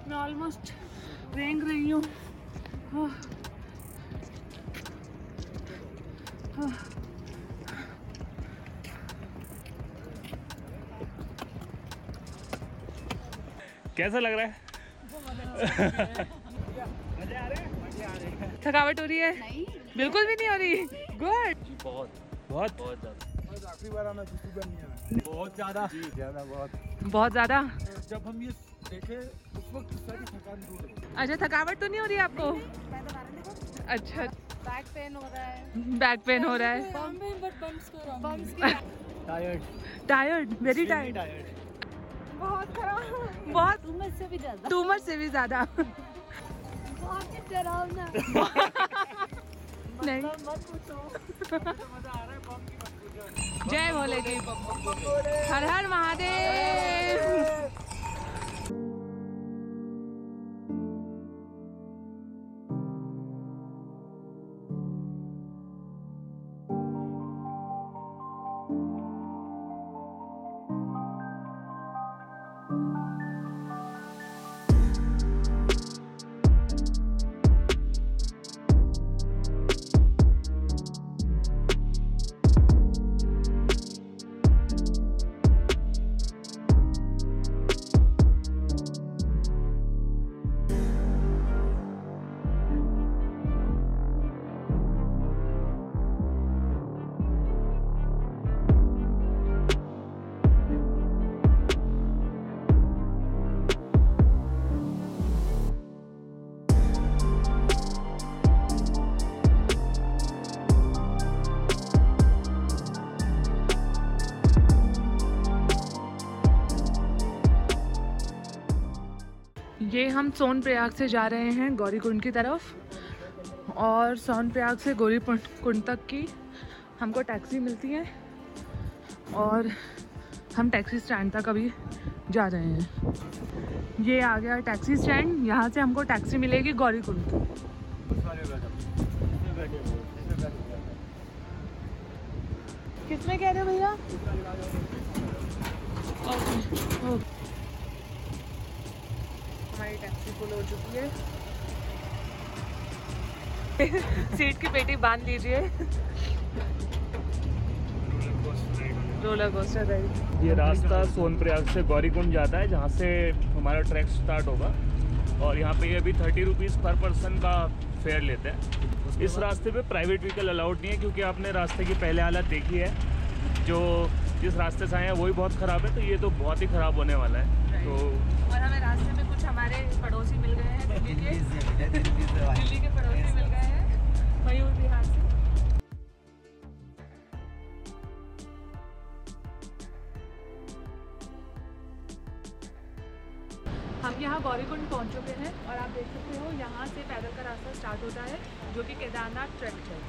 मैं ऑलमोस्ट रेंग रही हूँ। कैसा लग रहा है? मजे आ रहे हैं? थकावट हो रही है? नहीं, बिल्कुल भी नहीं हो रही। गुड। बहुत बहुत बहुत ज्यादा। आखिरी बार आना, दूसरी बार नहीं आना। बहुत ज्यादा जी ज्यादा, बहुत ज्यादा। जब हम ये देखे उस वक्त सारी थकान दूर हो गई। अच्छा, थकावट तो नहीं हो रही है आपको? अच्छा, बैक पेन हो रहा है। बैक पेन हो रहा है। Tired, very tired. बहुत खराब, बहुत, उम्र से भी ज्यादा, टू मच से भी ज्यादा। बहुत डरावना। नहीं, मत पूछो। जय भोले जी, हर हर महादेव। ये हम सोनप्रयाग से जा रहे हैं गौरीकुंड की तरफ, और सोनप्रयाग से गौरीकुंड तक की हमको टैक्सी मिलती है, और हम टैक्सी स्टैंड तक अभी जा रहे हैं। ये आ गया टैक्सी स्टैंड, यहाँ से हमको टैक्सी मिलेगी गौरीकुंड की। किसमें कह रहे हो भैया? ओके, हमारी टैक्सी फुल हो चुकी है। सीट की पेटी बांध लीजिए। Roller coaster ride. ये रास्ता सोनप्रयाग से गौरीकुंड जाता है, जहाँ से हमारा ट्रैक स्टार्ट होगा, और यहाँ पे ये अभी 30 रुपीज़ पर पर्सन का फेयर लेते हैं। इस रास्ते पे प्राइवेट व्हीकल अलाउड नहीं है, क्योंकि आपने रास्ते की पहले हालत देखी है। जो जिस रास्ते से आए हैं वही बहुत ख़राब है, तो ये तो बहुत ही ख़राब होने वाला है। तो और हमें रास्ते में कुछ हमारे पड़ोसी मिल गए हैं, दिल्ली के पड़ोसी मिल गए हैं, मयूर बिहार से। हम यहाँ गौरीकुंड पहुँच चुके हैं, और आप देख सकते हो यहाँ से पैदल का रास्ता स्टार्ट होता है, जो कि केदारनाथ ट्रैक है।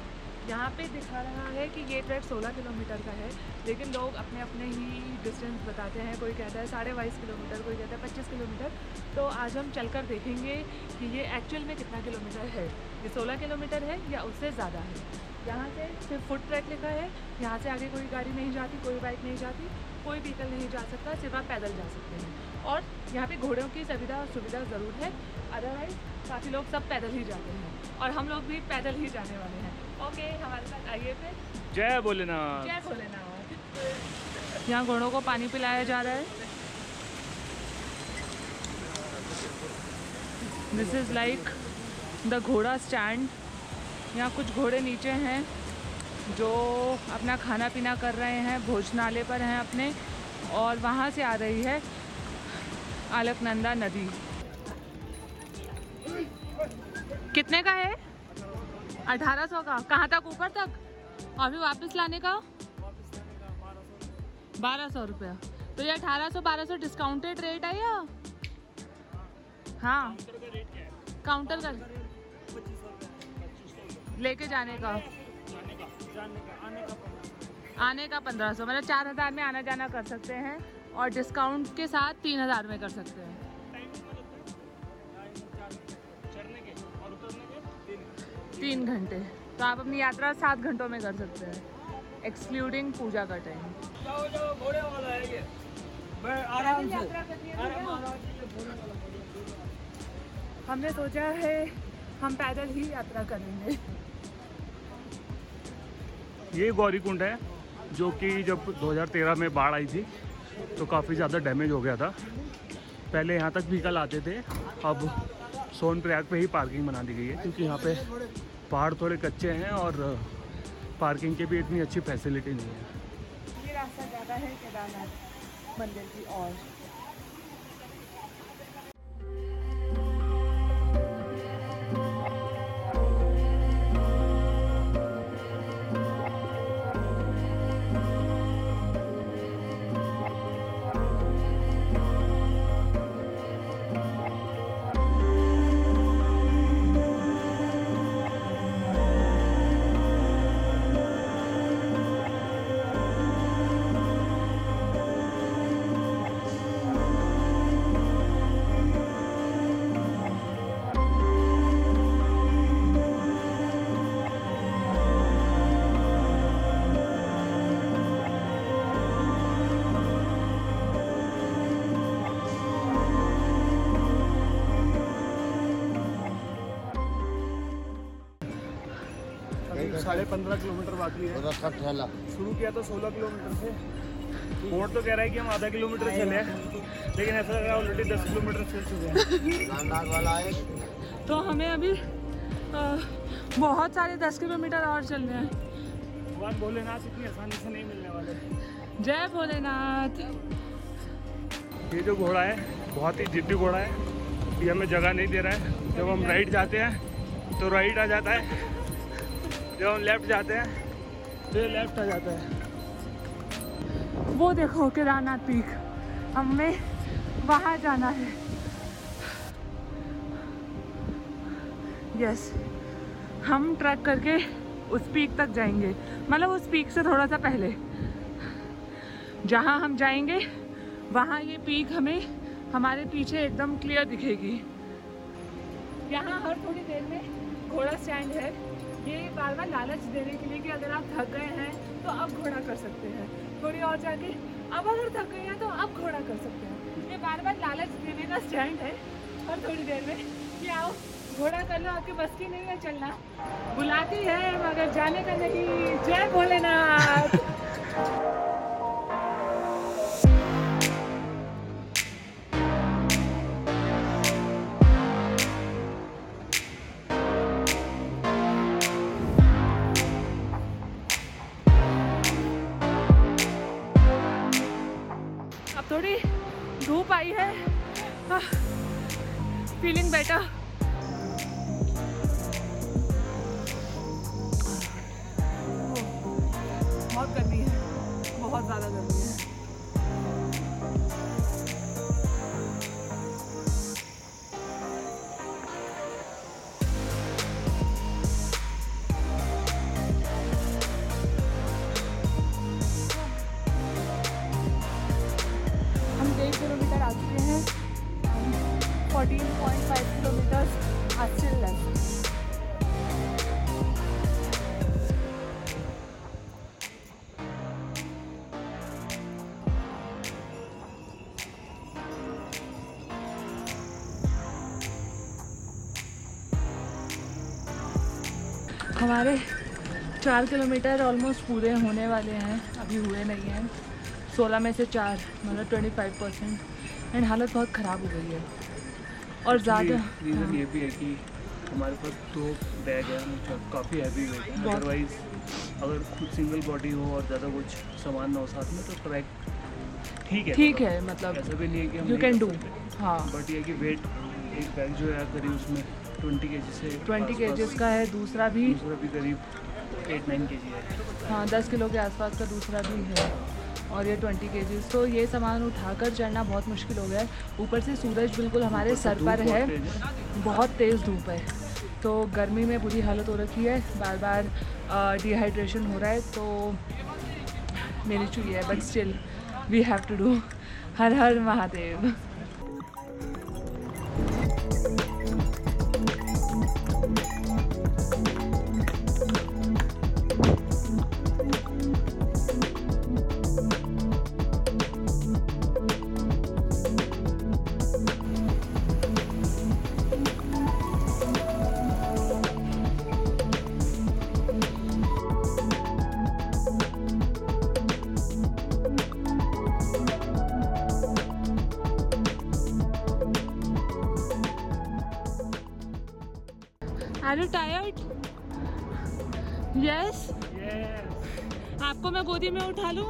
यहाँ पे दिखा रहा है कि ये ट्रैक 16 किलोमीटर का है, लेकिन लोग अपने अपने ही डिस्टेंस बताते हैं। कोई कहता है 22.5 किलोमीटर, कोई कहता है 25 किलोमीटर। तो आज हम चलकर देखेंगे कि ये एक्चुअल में कितना किलोमीटर है, ये 16 किलोमीटर है या उससे ज़्यादा है। यहाँ से सिर्फ फुट ट्रैक लिखा है, यहाँ से आगे कोई गाड़ी नहीं जाती, कोई बाइक नहीं जाती, कोई व्हीकल नहीं जा सकता, सिर्फ आप पैदल जा सकते हैं। और यहाँ पे घोड़ों की सुविधा ज़रूर है, अदरवाइज़ काफ़ी लोग सब पैदल ही जाते हैं, और हम लोग भी पैदल ही जाने वाले हैं। ओके, हमारे साथ आइए फिर। जय भोलेनाथ। जय भोलेनाथ। यहाँ घोड़ों को पानी पिलाया जा रहा है। दिस इज़ लाइक द घोड़ा स्टैंड। यहाँ कुछ घोड़े नीचे हैं जो अपना खाना पीना कर रहे हैं, भोजनालय पर हैं अपने, और वहाँ से आ रही है अलकनंदा नदी। कितने का है? 1800 का। कहाँ तक? ऊपर तक? और फिर वापस लाने का 1200 रुपया। तो ये 1800-1200 डिस्काउंटेड रेट है या? हाँ, काउंटर का लेके जाने का, आने का 1500, मतलब 4000 में आना जाना कर सकते हैं, और डिस्काउंट के साथ 3000 में कर सकते हैं। 3 घंटे, तो आप अपनी यात्रा 7 घंटों में कर सकते हैं, एक्सक्लूडिंग पूजा का टाइम। घोड़े वाला है ये, आराम से हमने सोचा है हम पैदल ही यात्रा करेंगे। ये गौरीकुंड है जो कि जब 2013 में बाढ़ आई थी तो काफ़ी ज़्यादा डैमेज हो गया था। पहले यहाँ तक व्हीकल आते थे, अब सोनप्रयाग पे ही पार्किंग बना दी गई है क्योंकि यहाँ पे पहाड़ थोड़े कच्चे हैं और पार्किंग की भी इतनी अच्छी फैसिलिटी नहीं है। ये रास्ता ज़्यादा है केदारनाथ मंदिर की ओर। अभी 15.5 किलोमीटर बाकी है। शुरू किया तो 16 किलोमीटर से। बोर्ड तो कह रहा है कि हम आधा किलोमीटर चले हैं, लेकिन ऐसा लग रहा है ऑलरेडी 10 किलोमीटर चल चुके हैं। तो हमें अभी बहुत सारे 10 किलोमीटर और चलने हैं। भगवान भोलेनाथ इतनी आसानी से नहीं मिलने वाले। जय भोलेनाथ। ये जो घोड़ा है बहुत ही जिद्दी घोड़ा है, ये हमें जगह नहीं दे रहा है। जब हम राइट जाते हैं तो राइट आ जाता है, जब हम लेफ्ट जाते हैं तो ये लेफ्ट आ जाता है। वो देखो केदारनाथ पीक, हमें वहाँ जाना है। यस, हम ट्रैक करके उस पीक तक जाएंगे, मतलब उस पीक से थोड़ा सा पहले जहाँ हम जाएंगे वहाँ ये पीक हमें हमारे पीछे एकदम क्लियर दिखेगी। यहाँ हर थोड़ी देर में घोड़ा स्टैंड है, ये बार बार लालच देने के लिए कि अगर आप थक गए हैं तो अब घोड़ा कर सकते हैं, थोड़ी और जाके अब अगर थक गए हैं तो अब घोड़ा कर सकते हैं। ये बार बार लालच देने का स्टैंड है हर थोड़ी देर में कि आओ घोड़ा कर लो, आपके बस की नहीं है चलना। बुलाती है मगर जाने का नहीं। जय भोलेनाथ। थोड़ी धूप आई है, फीलिंग बेटर। बहुत गर्मी है, बहुत ज़्यादा गर्मी है। हम 1 किलोमीटर आ चुके हैं, 14.5 किलोमीटर are still left. हमारे 4 किलोमीटर ऑलमोस्ट पूरे होने वाले हैं, अभी हुए नहीं हैं। 16 में से 4 मतलब 25%। एंड हालत बहुत ख़राब हो गई है और ज़्यादा रीज़न ये भी है कि हमारे पास 2 बैग है, मतलब काफ़ी हैवी वेट है। अदरवाइज अगर खुद सिंगल बॉडी हो और ज़्यादा कुछ सामान ना हो साथ में तो ट्रैक ठीक है मतलब ऐसा भी नहीं है कि हम यू कैन डू। हाँ, बट ये कि वेट एक बैग जो है करीब उसमें 20 kg से 20 kgs का है, दूसरा भी करीब 8-9 kg है। हाँ 10 किलो के आसपास का दूसरा भी है और ये 20 kgs। तो ये सामान उठाकर चढ़ना बहुत मुश्किल हो गया है। ऊपर से सूरज बिल्कुल हमारे सर पर है, बहुत तेज़ धूप है, तो गर्मी में बुरी हालत हो रखी है, बार बार डिहाइड्रेशन हो रहा है, तो मेरी चुई है, but still we have to do. हर हर Mahadev. Are you tired? Yes. आपको मैं गोदी में उठा लूँ?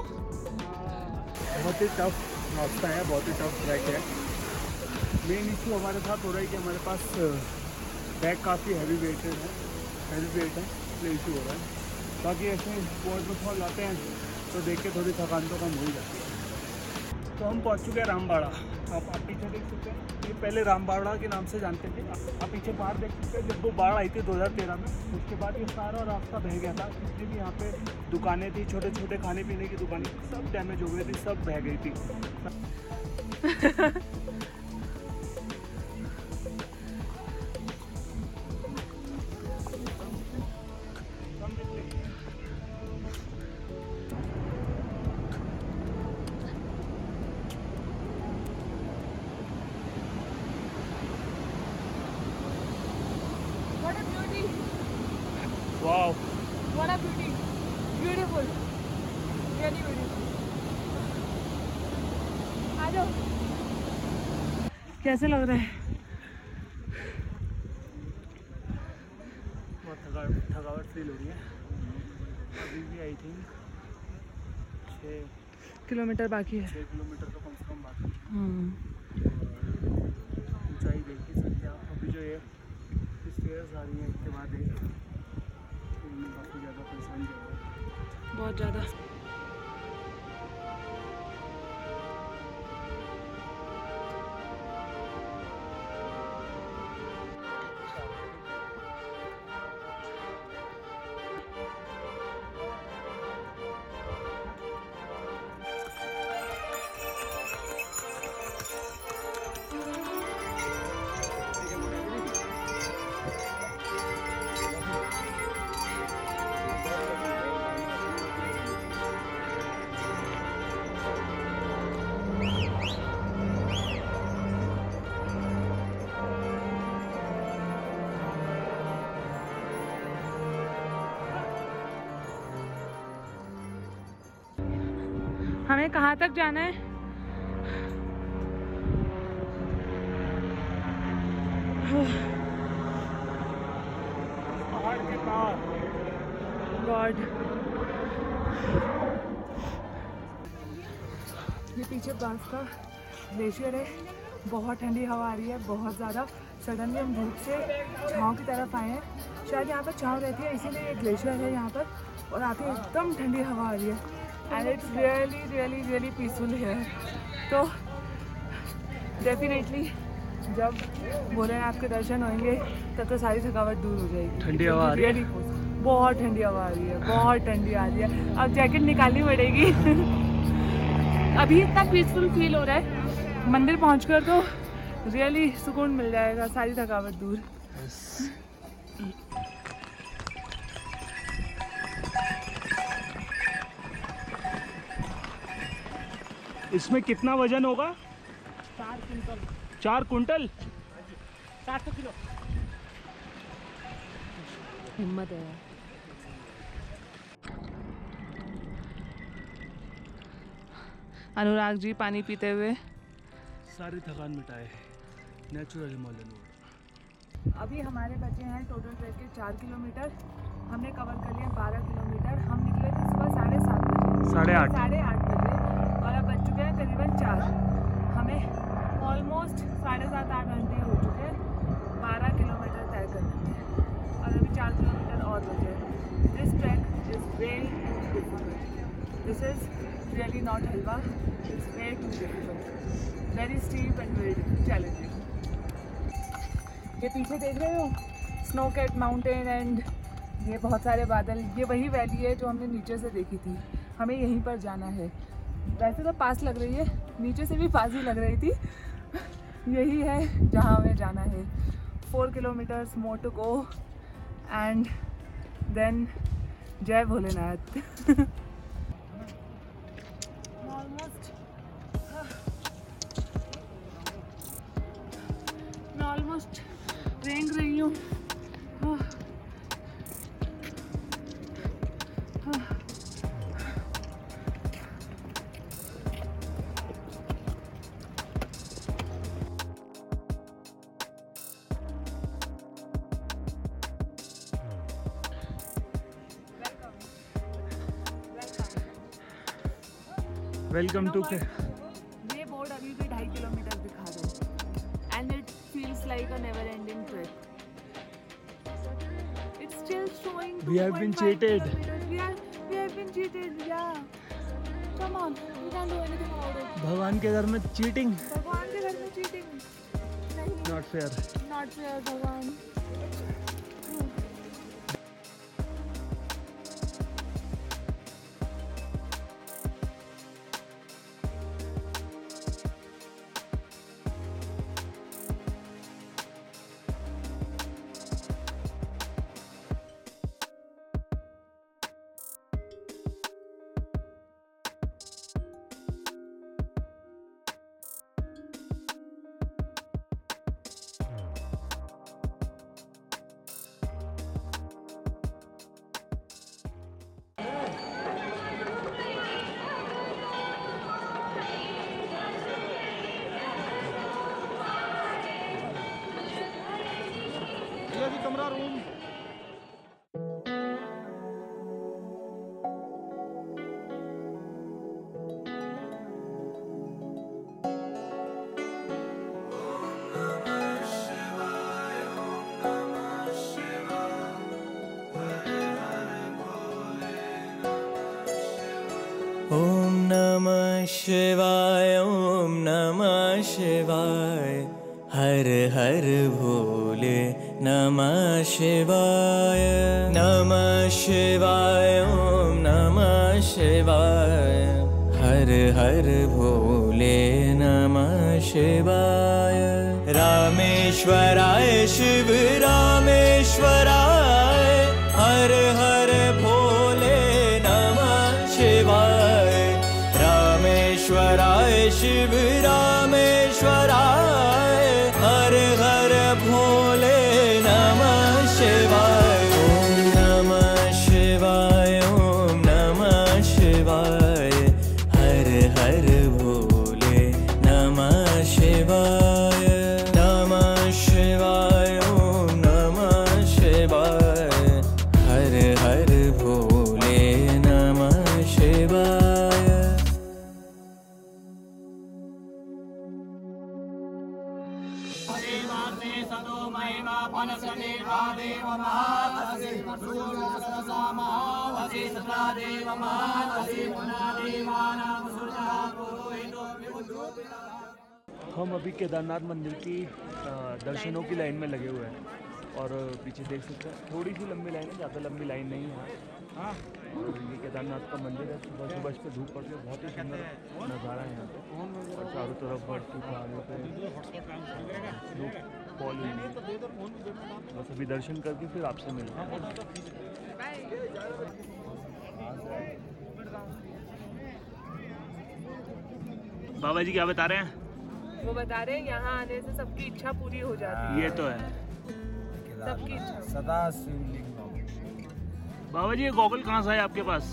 बहुत ही टफ रास्ता है, बहुत ही टफ ट्रैक है। मेन इशू हमारे साथ हो रहा है कि हमारे पास बैग काफ़ी हैवी वेट है, इसलिए इशू हो रहा है। बाकी ऐसे वाटरफॉल आते हैं तो देख के थोड़ी थकान तो कम हो ही जाती है। तो हम पहुंच चुके हैं रामबाड़ा। आप पीछे देख सकते हैं, ये पहले रामबाड़ा के नाम से जानते थे। आप पीछे बाढ़ देख सकते हैं, जब वो बाढ़ आई थी 2013 में, उसके बाद ये सारा रास्ता बह गया था। जितनी भी यहाँ पे दुकानें थी, छोटे छोटे खाने पीने की दुकानें थी, सब डैमेज हो गई थी, सब बह गई थी। What a beauty! Wow, What a beauty! Beautiful! Really beautiful! आ जाओ। कैसे लग रहा है? बहुत थकावट फील हो रही है। अभी भी आई थिंक 6 किलोमीटर बाकी है। किलोमीटर तो कम से कम बाकी है। ऊंचाई देख ही सकते हैं आप। अभी जो ये स्टेयर्स आ रही हैं इसके बाद काफ़ी ज़्यादा परेशानी हो रहा है। बहुत ज़्यादा। हमें कहाँ तक जाना है? पहाड़ के पार। गॉड, ये पीछे बर्फ का ग्लेशियर है। बहुत ठंडी हवा आ रही है, बहुत ज़्यादा। सडनली हम धूप से छाँव की तरफ आए हैं। शायद यहाँ पर छाँव रहती है, इसीलिए ये ग्लेशियर है यहाँ पर। और आते ही एकदम ठंडी हवा आ रही है। And it's really really really peaceful है। तो डेफिनेटली जब भोलेनाथ के दर्शन होंगे तब तो सारी थकावट दूर हो जाएगी। ठंडी हवा आ रही है। रियली बहुत ठंडी हवा आ रही है, बहुत ठंडी आ रही है। अब जैकेट निकालनी पड़ेगी। अभी इतना पीसफुल फील हो रहा है, मंदिर पहुंचकर तो रियली सुकून मिल जाएगा, सारी थकावट दूर। इसमें कितना वजन होगा? 4 कुंटल। 4 कुंटल? 700 किलो। हिम्मत है। अनुराग जी पानी पीते हुए सारी थकान मिटाए, नेचुरल हिमालयन वाटर। अभी हमारे बचे हैं टोटल ट्रैक के 4 किलोमीटर। हमने कवर कर लिया 12 किलोमीटर। हम निकले थे सुबह 7:30 बजे, 8:30 बजे, और अब बज चुके हैं करीबन 4। हमें ऑलमोस्ट 7.5-8 घंटे हो चुके हैं 12 किलोमीटर तय करने में, और अभी 4 किलोमीटर और बचे हैं। This track is very difficult. This is really not halwa, it's very too difficult, very steep and very challenging. ये पीछे देख रहे हो, स्नो कैट माउंटेन एंड ये बहुत सारे बादल, ये वही वैली है जो हमने नीचे से देखी थी। हमें यहीं पर जाना है। वैसे तो पास लग रही है, नीचे से भी पास ही लग रही थी। यही है जहाँ हमें जाना है। 4 kilometres more to go and then जय भोलेनाथ। मैं ऑलमोस्ट रेंग रही हूँ। वेलकम टू ये बोर्ड अभी भी 2.5 किलोमीटर दिखा रहा है and it feels like a never ending trip. It's still showing We have been 2.5 cheated. kilometers. We have been cheated. Yeah. Come on, we can't do anything about it. भगवान के घर में cheating भगवान के घर में cheating नहीं. Not fair. Not fair, भगवान. कमरा रूम. ओम नमः शिवाय ओम नमः शिवाय हर हर भोले नमः शिवाय नमः शिवाय ओम नमः शिवाय हर हर भोले नमः शिवाय रामेश्वराय शिव रामेश्वराय हर हर भोले नमः शिवाय रामेश्वराय शिव रामेश्वराय हर हर भोले नमः शिवाय ओम नमः शिवाय ओम नमः शिवाय हर हर भोले नमः शिवाय नमः शिवाय ओम नमः शिवाय हर हर भोले नमः शिवाय हम अभी केदारनाथ मंदिर की दर्शनों की लाइन में लगे हुए हैं और पीछे देख सकते हैं थोड़ी सी लंबी लाइन है, ज़्यादा लंबी लाइन नहीं है. हाँ, और ये केदारनाथ का मंदिर है. सुबह सुबह इस पर धूप पड़ के बहुत ही सुंदर नज़ारा है यहाँ पे और चारों तरफ बर्फ की पहाड़ों पे फॉल हुई है. बस अभी दर्शन करके फिर आपसे मिलते हैं. बाबा जी क्या बता रहे हैं? वो बता रहे हैं यहाँ आने से सबकी इच्छा पूरी हो जाती है. ये तो है. सबकी इच्छा. सदा शिवलिंगम. बाबा जी ये गॉगल कहाँ से है आपके पास?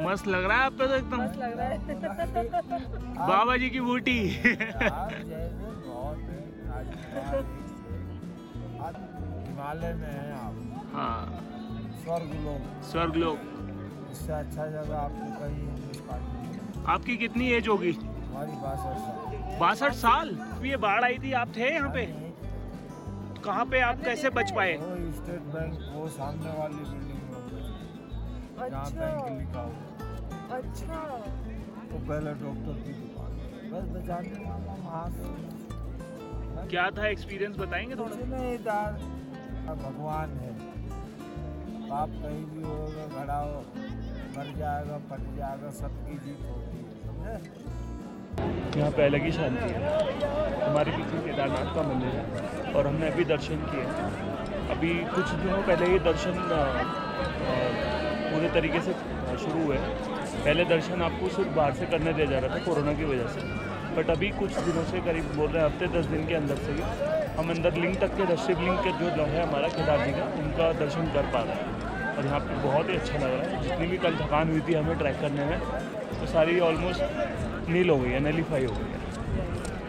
मस्त लग रहा है आप पे तो एकदम. मस्त लग रहा है. बाबा जी की बूटी. हिमालय में है आप. हाँ, स्वर्ग लोग. स्वर्ग लोग. इससे अच्छा जगह आपको कहीं हिंदुस्तान में. आपकी कितनी एज होगी? हमारी 62 साल. 62 साल. ये बाढ़ आई थी, आप थे यहाँ पे? कहाँ पे आप कैसे बच पाए? वो स्टेट बैंक वो सामने वाली बिल्डिंग में जहाँ बैंक लिखा हुआ. अच्छा. तो पहले डॉक्टर की दुकान. बस बचाने वाला वहाँ से. क्या था एक्सपीरियंस बताएंगे थोड़ा? कुछ नहीं था. भगवान है. आप कहीं भी होगा खड़ा हो, मर जाएगा, फट जाएगा, सबकी जीत होती है. समझे? यहाँ पे अलग ही शांति है. हमारे पीछे केदारनाथ का मंदिर है और हमने अभी दर्शन किए. अभी कुछ दिनों पहले ये दर्शन पूरे तरीके से शुरू हुए. पहले दर्शन आपको सिर्फ बाहर से करने दिया जा रहा था कोरोना की वजह से, बट अभी कुछ दिनों से करीब बोल रहे हैं हफ्ते 10 दिन के अंदर से ही हम अंदर लिंग तक के शिवलिंग के जो है हमारा केदार जी का उनका दर्शन कर पा रहे हैं. और यहाँ पे बहुत ही अच्छा लग रहा है. जितनी भी कल थकान हुई थी हमें ट्रैक करने में तो सारी ऑलमोस्ट नील हो गई है, नलीफाई हो गई है.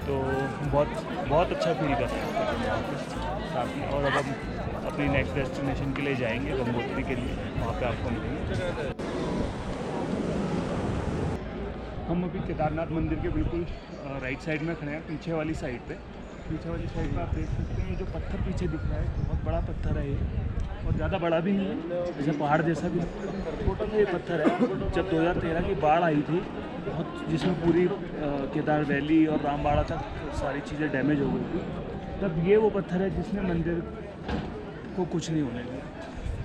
तो बहुत अच्छा फील कर रहे हैं साथ में. और अब हम अपनी नेक्स्ट डेस्टिनेशन के लिए जाएंगे गंगोत्री के लिए. वहाँ पे आपको मिलेंगे. हम अभी केदारनाथ मंदिर के बिल्कुल राइट साइड में खड़े हैं, पीछे वाली साइड पे। पीछे वाली साइड पे आप देख सकते हैं ये जो पत्थर पीछे दिख रहा है बहुत बड़ा पत्थर है ये, और ज़्यादा बड़ा भी नहीं है, जैसे पहाड़ जैसा भी छोटा सा ये पत्थर है। जब 2013 की बाढ़ आई थी बहुत, जिसमें पूरी केदार वैली और रामबाड़ा तक सारी चीज़ें डैमेज हो गई थी, तब ये वो पत्थर है जिसने मंदिर को कुछ नहीं होने दिया।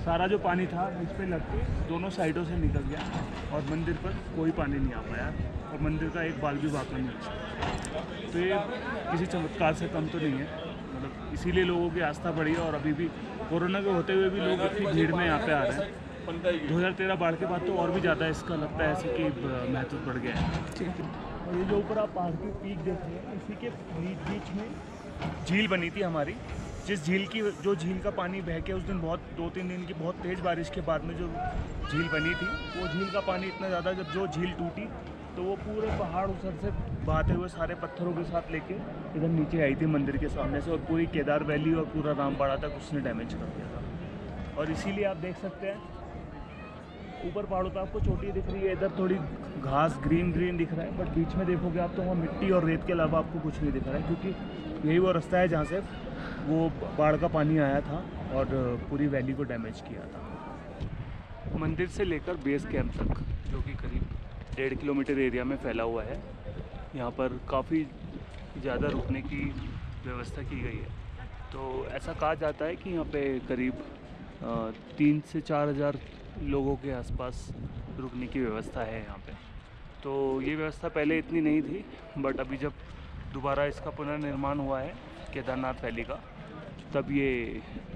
सारा जो पानी था इस पर लग के दोनों साइडों से निकल गया और मंदिर पर कोई पानी नहीं आ पाया और मंदिर का एक बाल भी बाका नहीं हो सकता। तो ये किसी चमत्कार से कम तो नहीं है, मतलब इसीलिए लोगों की आस्था बढ़ी है। और अभी भी कोरोना के होते हुए भी लोग इतनी भीड़ में यहाँ पे आ रहे हैं। 2013 बाढ़ के बाद तो और भी ज़्यादा इसका लगता है ऐसे कि महत्व बढ़ गया है। और ये जो ऊपर आप पहाड़ की पीक देख रहे हैं, इसी के बीच में झील बनी थी हमारी, जिस झील का पानी बह के उस दिन बहुत 2-3 दिन की बहुत तेज़ बारिश के बाद में जो झील बनी थी, वो झील का पानी इतना ज़्यादा, जब जो झील टूटी तो वो पूरे पहाड़ उधर से बहाते हुए सारे पत्थरों के साथ लेके इधर नीचे आई थी मंदिर के सामने से, और पूरी केदार वैली और पूरा रामबाड़ा तक उसने डैमेज कर दिया था। और इसीलिए आप देख सकते हैं ऊपर पहाड़ों पर आपको चोटी दिख रही है, इधर थोड़ी घास ग्रीन दिख रहा है, बट बीच में देखोगे आप तो वहाँ मिट्टी और रेत के अलावा आपको कुछ नहीं दिख रहा है, क्योंकि यही वो रास्ता है जहाँ से वो बाढ़ का पानी आया था और पूरी वैली को डैमेज किया था। मंदिर से लेकर बेस कैंप तक, जो कि करीब 1.5 किलोमीटर एरिया में फैला हुआ है, यहाँ पर काफ़ी ज़्यादा रुकने की व्यवस्था की गई है। तो ऐसा कहा जाता है कि यहाँ पे करीब 3 से 4 हज़ार लोगों के आसपास रुकने की व्यवस्था है यहाँ पे। तो ये व्यवस्था पहले इतनी नहीं थी, बट अभी जब दोबारा इसका पुनर्निर्माण हुआ है केदारनाथ वैली का, तब ये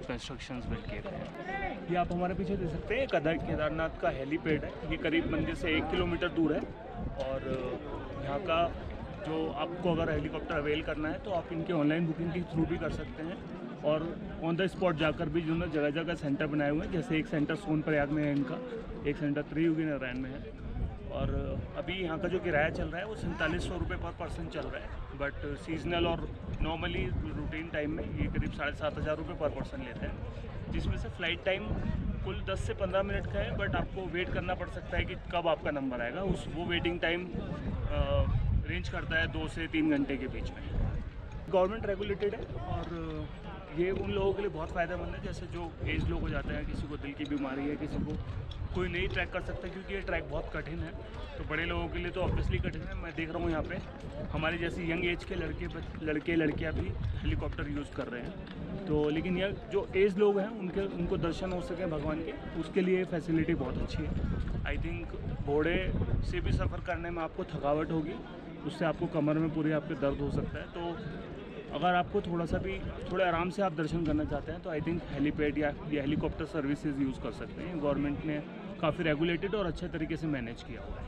कंस्ट्रक्शंस बिल्ड किए गए हैं। ये आप हमारे पीछे देख सकते हैं केदारनाथ का हेलीपैड है, ये करीब मंदिर से 1 किलोमीटर दूर है। और यहाँ का जो आपको अगर हेलीकॉप्टर अवेल करना है तो आप इनके ऑनलाइन बुकिंग के थ्रू भी कर सकते हैं, और ऑन द स्पॉट जाकर भी जिन्होंने जगह जगह सेंटर बनाए हुए हैं, जैसे एक सेंटर सोनप्रयाग में है इनका, एक सेंटर त्रियुगीनारायण में है। और अभी यहाँ का जो किराया चल रहा है वो 4700 रुपये पर पर्सन चल रहा है, बट सीजनल और नॉर्मली रूटीन टाइम में ये करीब 7500 रुपये पर पर्सन लेते हैं, जिसमें से फ़्लाइट टाइम कुल 10 से 15 मिनट का है, बट आपको वेट करना पड़ सकता है कि कब आपका नंबर आएगा। वो वेटिंग टाइम रेंज करता है 2 से 3 घंटे के बीच में। गवर्नमेंट रेगुलेटेड है और ये उन लोगों के लिए बहुत फ़ायदेमंद है, जैसे जो एज लोग हो जाते हैं, किसी को दिल की बीमारी है, किसी को कोई नहीं ट्रैक कर सकता क्योंकि ये ट्रैक बहुत कठिन है। तो बड़े लोगों के लिए तो ऑब्वियसली कठिन है। मैं देख रहा हूँ यहाँ पे हमारी जैसी यंग एज के लड़के लड़कियाँ भी हेलीकॉप्टर यूज़ कर रहे हैं। तो लेकिन यह जो एज लोग हैं उनको दर्शन हो सके भगवान के, उसके लिए फैसिलिटी बहुत अच्छी है। आई थिंक घोड़े से भी सफ़र करने में आपको थकावट होगी, उससे आपको कमर में पूरे आपके दर्द हो सकता है। तो अगर आपको थोड़े आराम से आप दर्शन करना चाहते हैं तो आई थिंक हेलीपैड या हेलीकॉप्टर सर्विसेज यूज़ कर सकते हैं। गवर्नमेंट ने काफ़ी रेगुलेटेड और अच्छे तरीके से मैनेज किया हुआ है।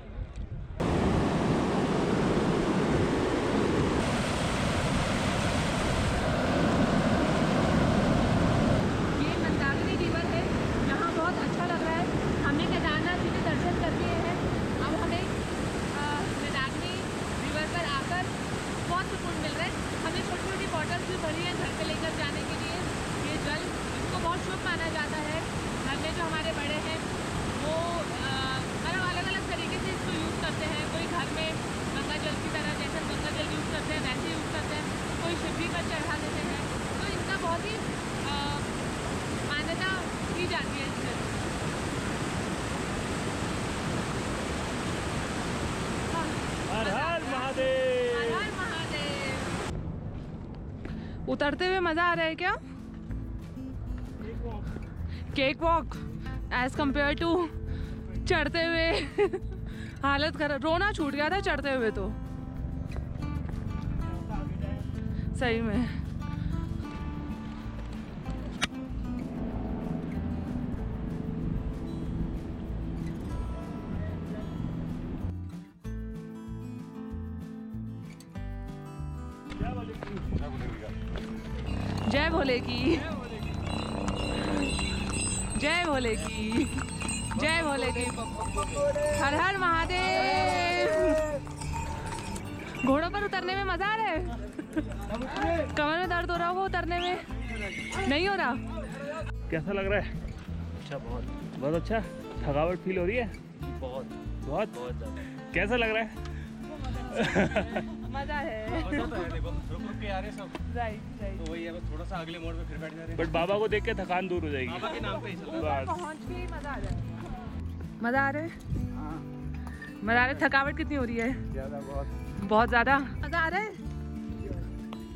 ये मंदाकिनी रिवर है, यहाँ बहुत अच्छा लग रहा है। हमने केदारनाथ जी के दर्शन कर लिए हैं, अब हमें मंदाकिनी रिवर पर आकर बहुत सुकून मिल रहा है। हमें छोटी छोटी बॉटल्स भी भरी हैं घर पे लेकर जाने के लिए। ये जल इसको बहुत शुभ माना जाता है। घर में जो हमारे बड़े हैं वो मतलब अलग अलग तरीके से इसको यूज़ करते हैं। कोई घर में गंगा जल की तरह जैसे गंगा जल यूज़ करते हैं वैसे यूज़ करते हैं, कोई शिव जी पर चढ़ा देते हैं। तो इनका बहुत ही मान्यता की जाती है इस जल। हर हर महादेव। हर हर महादेव। उतरते हुए मज़ा आ रहा है क्या? Cake walk as compare to चढ़ते हुए हालत खराब, रोना छूट गया था चढ़ते हुए तो सही में। जय भोले की, जय भोले की, जय भोले की। हर हर महादेव। घोड़ों पर उतरने में मजा आ रहा है? कमर में दर्द हो रहा होगा उतरने में? नहीं हो रहा? कैसा लग रहा है? अच्छा, बहुत अच्छा। थकावट फील हो रही है? बहुत ज़्यादा। कैसा लग रहा है? मजा है। मजा तो है, देखो रुक रुक के आ रहे सब, राइट राइट। तो वही है, बस थोड़ा सा अगले मोड़ पे फिर बैठ जा रहे हैं। बट बाबा को देख के थकान दूर हो जाएगी। बाबा के नाम पे ही चल रहा है। बस पहुंच के ही मजा आ जाएगा। मजा आ रहा है? मजा आ रहा है। थकावट कितनी हो रही है? ज़्यादा बहुत बहुत ज्यादा। मजा आ रहा है?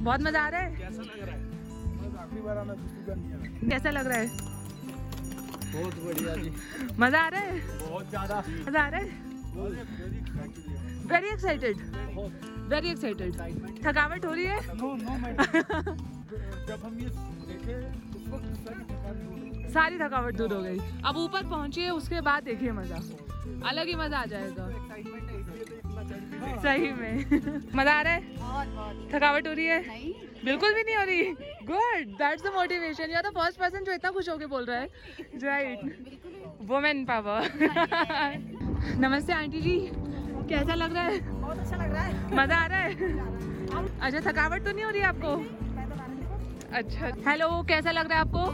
बहुत मजा आ रहा है। कैसा लग रहा है? बस आखिरी बार आना, दूसरी बार नहीं आना। कैसा लग रहा है? बहुत बढ़िया जी, मजा आ रहा है? बहुत ज़्यादा। मजा आ रहा है? Very excited, very excited. थकावट हो रही है? नो नो मैडम, जब हम ये देखे उस वक्त सारी थकान दूर हो गई। सारी थकावट दूर हो गई। अब ऊपर पहुंचिए, उसके बाद देखिए मजा, अलग ही मजा आ जाएगा। एक्साइटमेंट है इसलिए तो इतना चढ़ भी रहे हैं। सही में। मजा आ रहा है? बहुत थकावट हो रही है? नहीं बिल्कुल भी नहीं हो रही। Good, that's the motivation. You are the first person जो इतना खुश होके बोल रहा है। Right, women power. नमस्ते आंटी जी, कैसा लग रहा है? बहुत अच्छा लग रहा है। मजा आ रहा है? अच्छा, थकावट तो नहीं हो रही आपको? अच्छा, हेलो, कैसा लग रहा है आपको?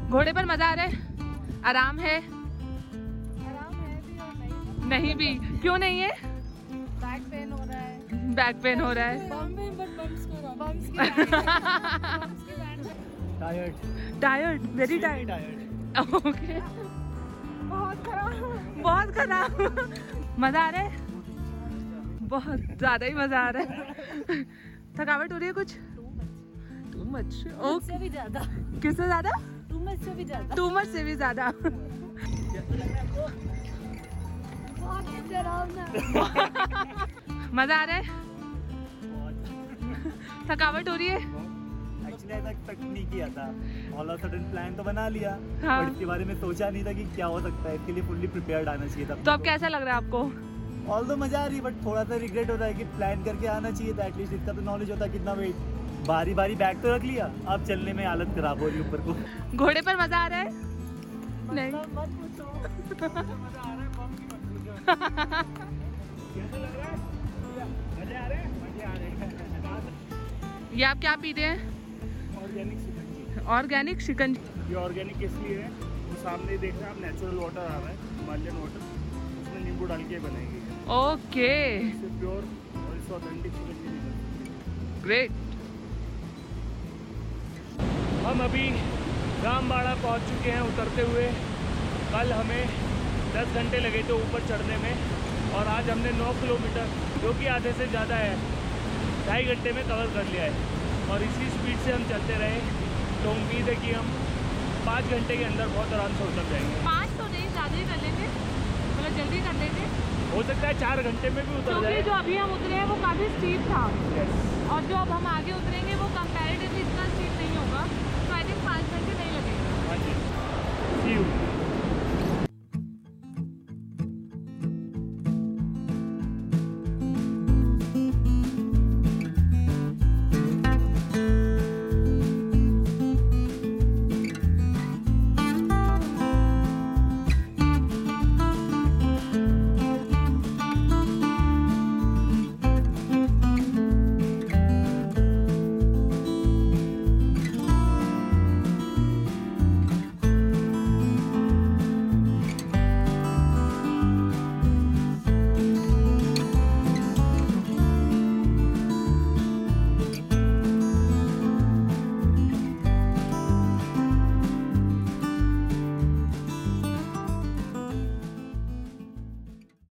घोड़े पर मजा आ रहा है? आराम है? आराम है भी और नहीं नहीं। भी? क्यों नहीं है? बैक पेन हो रहा है। बैक पेन हो रहा है। बम्स के tired, tired, very tired. Tired. Okay, बहुत खराब। बहुत खराब। मजा आ रहा है? बहुत ज्यादा ही मजा आ रहा है। थकावट हो रही है कुछ? Too much. ओके, से भी ज्यादा। किससे ज्यादा? टू मच से भी ज्यादा। टू मच से भी ज्यादा। बहुत डरावना। मजा आ रहा है? थकावट हो रही है? एक्चुअली ऐसा एक्सपेक्ट नहीं किया था, ऑल ऑफ सडन प्लान तो बना लिया, हाँ। बट इसके बारे में सोचा नहीं था कि क्या हो सकता है। इसके लिए फुल्ली प्रिपेयर्ड आना चाहिए था। तो अब कैसा लग रहा है आपको? ऑल तो मजा आ रही, बट थोड़ा सा रिग्रेट होता है कि प्लान करके आना चाहिए था। एटलीस्ट इसका तो नॉलेज होता कितना वेट। बारी बारी बैग तो रख लिया, अब चलने में हालत खराब हो रही ऊपर को। घोड़े पर मजा आ रहा है? नहीं। मत पूछो। ये आप क्या पी रहे हैं? ऑर्गेनिक शिकंजी। ऑर्गेनिक शिकंजी। ये ऑर्गेनिक इसलिए है, वो सामने देख रहे हैं आप, नेचुरल वाटर आ रहा है, हिमालयन वाटर, उसमें नींबू डाल के बनाएंगे। ओके, इससे प्योर और इससे ऑथेंटिक शिकंजी नहीं बनती। ग्रेट। हम अभी रामबाड़ा पहुंच चुके हैं उतरते हुए। कल हमें 10 घंटे लगे थे ऊपर चढ़ने में, और आज हमने 9 किलोमीटर, जो कि आधे से ज़्यादा है, 2.5 घंटे में कवर कर लिया है। और इसी स्पीड से हम चलते रहे तो उम्मीद है कि हम 5 घंटे के अंदर बहुत आराम से उतर जाएंगे। 5 तो नहीं, ज़्यादा ही कर लेंगे, मतलब जल्दी कर लेंगे। हो सकता है 4 घंटे में भी उतर क्योंकि जाए। जो अभी हम उतरे हैं वो काफ़ी स्टीप था, Yes. और जो अब हम आगे उतरेंगे वो कंपैरेटिवली इतना स्टीप नहीं होगा, तो आई थिंक 5 घंटे नहीं लगेगा। हाँ जी, See you.